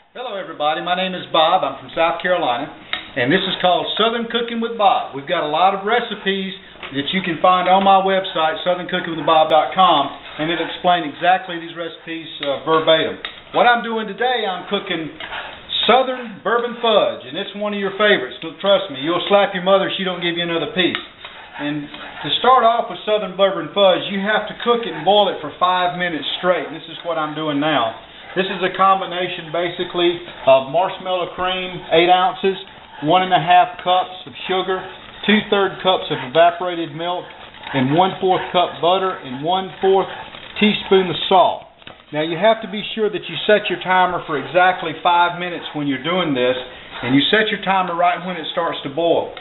Hello everybody, my name is Bob. I'm from South Carolina, and this is called Southern Cooking with Bob. We've got a lot of recipes that you can find on my website, southerncookingwithbob.com, and it'll explain exactly these recipes verbatim. What I'm doing today, I'm cooking Southern Bourbon Fudge, and it's one of your favorites. Trust me, you'll slap your mother if she don't give you another piece. And to start off with Southern Bourbon Fudge, you have to cook it and boil it for 5 minutes straight, and this is what I'm doing now. This is a combination basically of marshmallow cream, 8 ounces, 1½ cups of sugar, 2/3 cups of evaporated milk, and 1/4 cup butter, and 1/4 teaspoon of salt. Now you have to be sure that you set your timer for exactly 5 minutes when you're doing this, and you set your timer right when it starts to boil.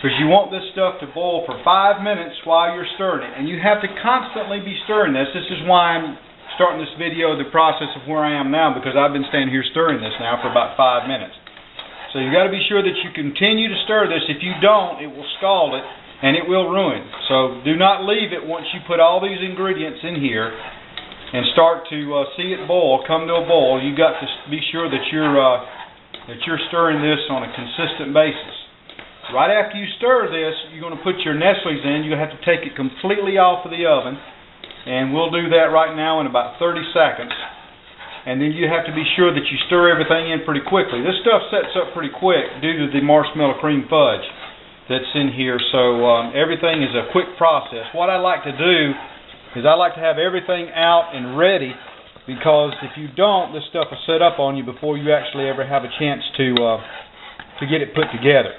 Because you want this stuff to boil for 5 minutes while you're stirring it, and you have to constantly be stirring this. This is why I'm starting this video, the process of where I am now, because I've been standing here stirring this now for about 5 minutes. So you've got to be sure that you continue to stir this. If you don't, it will scald it and it will ruin. So do not leave it once you put all these ingredients in here and start to see it boil, come to a boil. You've got to be sure that you're stirring this on a consistent basis. Right after you stir this, you're going to put your Nestle's in. You're going to have to take it completely off of the oven. And we'll do that right now in about 30 seconds. And then you have to be sure that you stir everything in pretty quickly. This stuff sets up pretty quick due to the marshmallow cream fudge that's in here. So everything is a quick process. What I like to do is I like to have everything out and ready, because if you don't, this stuff will set up on you before you actually ever have a chance to get it put together.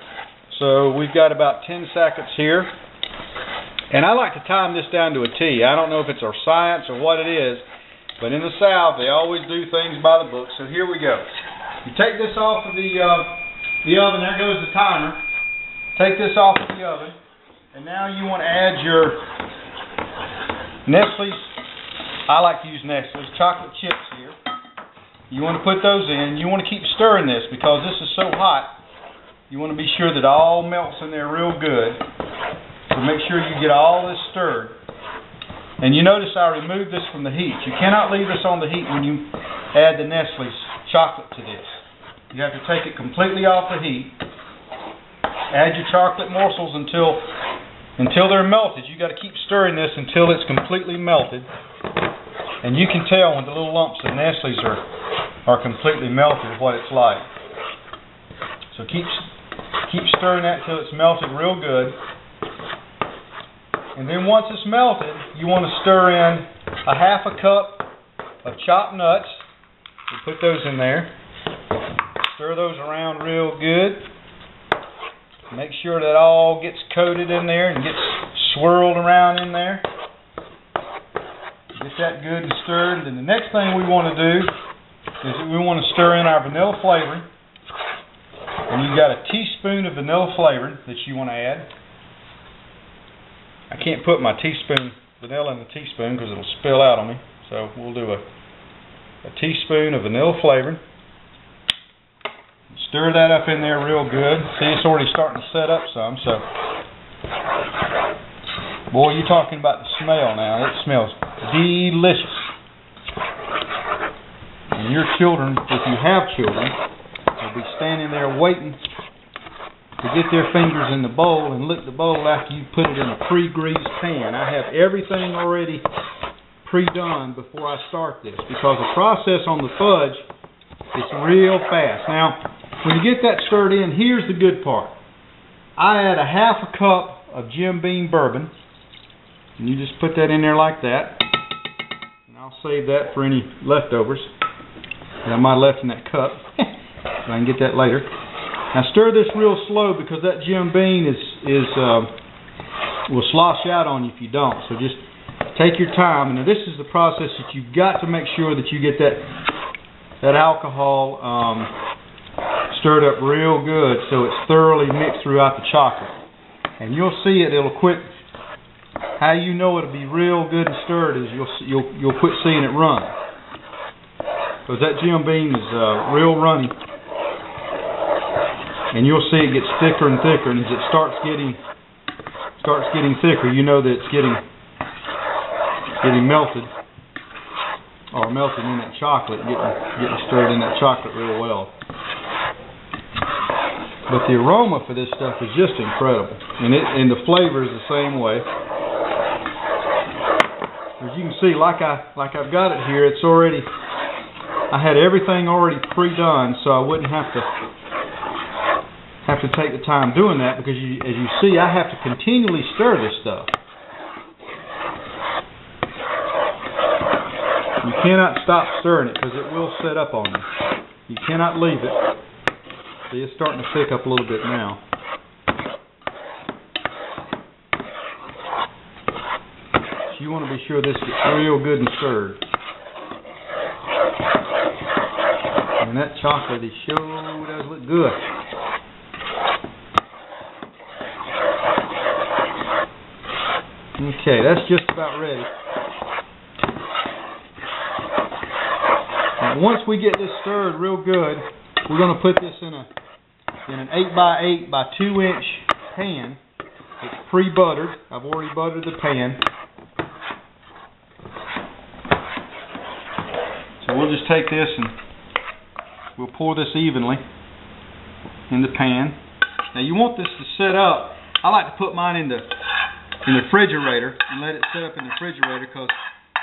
So we've got about 10 seconds here. And I like to time this down to a T. I don't know if it's our science or what it is, but in the South they always do things by the book. So here we go. You take this off of the oven. There goes the timer. Take this off of the oven, and now you want to add your Nestle's. I like to use Nestle's chocolate chips here. You want to put those in. You want to keep stirring this because this is so hot. You want to be sure that all melts in there real good. So make sure you get all this stirred. And you notice I removed this from the heat. You cannot leave this on the heat when you add the Nestle's chocolate to this. You have to take it completely off the heat. Add your chocolate morsels until they're melted. You got to keep stirring this until it's completely melted. And you can tell when the little lumps of Nestle's are completely melted what it's like. So keep stirring that until it's melted real good. And then once it's melted, you want to stir in 1/2 cup of chopped nuts. You put those in there. Stir those around real good. Make sure that all gets coated in there and gets swirled around in there. Get that good and stirred. Then the next thing we want to do is that we want to stir in our vanilla flavoring. And you've got a teaspoon of vanilla flavoring that you want to add. I can't put my vanilla in the teaspoon because it'll spill out on me. So we'll do a teaspoon of vanilla flavoring. Stir that up in there real good. See, it's already starting to set up some. So, boy, you're talking about the smell now. It smells delicious. And your children, if you have children, will be standing there waiting to get their fingers in the bowl and lick the bowl after you put it in a pre-greased pan. I have everything already pre-done before I start this, because the process on the fudge is real fast. Now, when you get that stirred in, here's the good part. I add 1/2 cup of Jim Beam bourbon, and you just put that in there like that. And I'll save that for any leftovers that I might have left in that cup. I can get that later. Now stir this real slow, because that Jim Beam will slosh out on you if you don't. So just take your time. And now this is the process that you've got to make sure that you get that alcohol stirred up real good so it's thoroughly mixed throughout the chocolate. And you'll see it. It'll quit. How you know it'll be real good and stirred is you'll quit seeing it run, because that Jim Beam is real runny. And you'll see it gets thicker and thicker, and as it starts getting thicker, you know that it's getting melted. or melting in that chocolate, getting stirred in that chocolate real well. But the aroma for this stuff is just incredible, and the flavor is the same way. As you can see, like I've got it here, it's already. I had everything already pre-done, so I wouldn't have to take the time doing that, because as you see, I have to continually stir this stuff. You cannot stop stirring it because it will set up on you. You cannot leave it. See, it's starting to thick up a little bit now. So you want to be sure this gets real good and stirred. And that chocolate sure does look good. Okay, that's just about ready. Now, once we get this stirred real good, we're going to put this in an 8x8 by 2 inch pan. It's pre-buttered. I've already buttered the pan. So we'll just take this and we'll pour this evenly in the pan. Now you want this to set up. I like to put mine in the refrigerator and let it set up in the refrigerator, because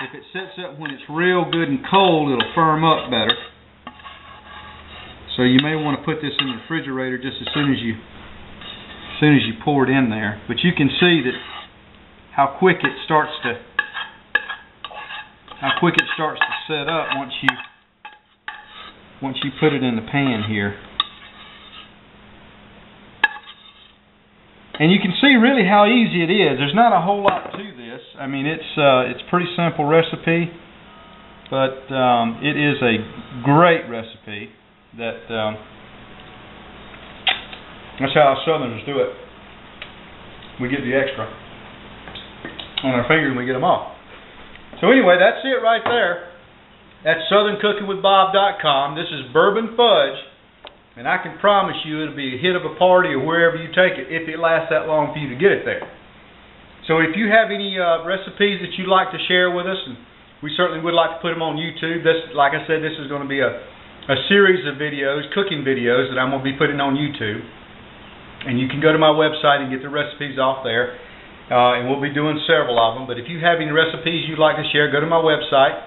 if it sets up when it's real good and cold, it'll firm up better. So you may want to put this in the refrigerator just as soon as you pour it in there. But you can see that how quick it starts to set up once you put it in the pan here. And you can see really how easy it is. There's not a whole lot to this. I mean, it's a pretty simple recipe, but it is a great recipe. That's how Southerners do it. We get the extra on our fingers and we get them off. So anyway, that's it right there. That's SouthernCookingWithBob.com. This is Bourbon Fudge, and I can promise you it'll be a hit of a party or wherever you take it, if it lasts that long for you to get it there. So if you have any recipes that you'd like to share with us, and we certainly would like to put them on YouTube. This, like I said, this is going to be a series of videos, cooking videos, that I'm going to be putting on YouTube. And you can go to my website and get the recipes off there. And we'll be doing several of them. But if you have any recipes you'd like to share, go to my website.